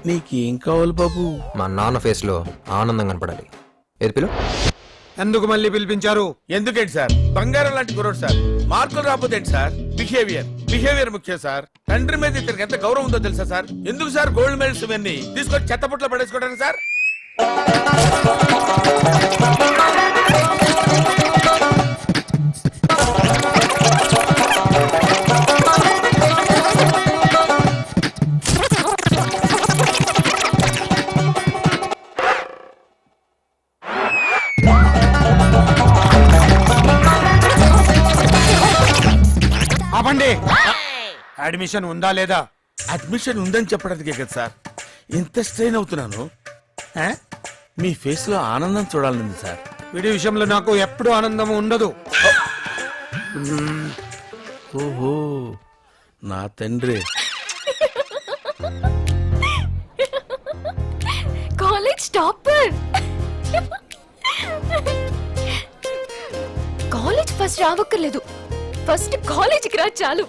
నీకేం కావాలి బాబు? మా నాన్న ఫేస్ లో ఆనందం కనపడాలి. ఏది పిలు? ఎందుకు మళ్ళీ పిలిపించారు? ఎందుకేంటి సార్, బంగారం లాంటి కుర్రోడు సార్. మార్కులు రాకపోతే ఏంటి సార్? బిహేవియర్ ముఖ్యం సార్. తండ్రి మీద ఇతనికి ఎంత గౌరవం ఉందో తెలుసా సార్? ఎందుకు సార్ గోల్డ్ మెడల్స్ ఇవన్నీ తీసుకొని చెత్తపుట్లో పడేసుకోవడానికి సార్? ఆపండి. అడ్మిషన్ ఉందా లేదా? అడ్మిషన్ ఉందని చెప్పడానికే కదా సార్ ఇంత స్ట్రెయిన్ అవుతున్నాను. ఆ? మీ ఫేస్ లో ఆనందం చూడాలండి సార్. వీడి విషయంలో నాకు ఎప్పుడు ఆనందం ఉండదు. ఓహో, నా తండ్రి. College topper. కాలేజ్ ఫస్ట్ రావక్కర్లేదు, ఫస్ట్ కాలేజీకి రా చాలు.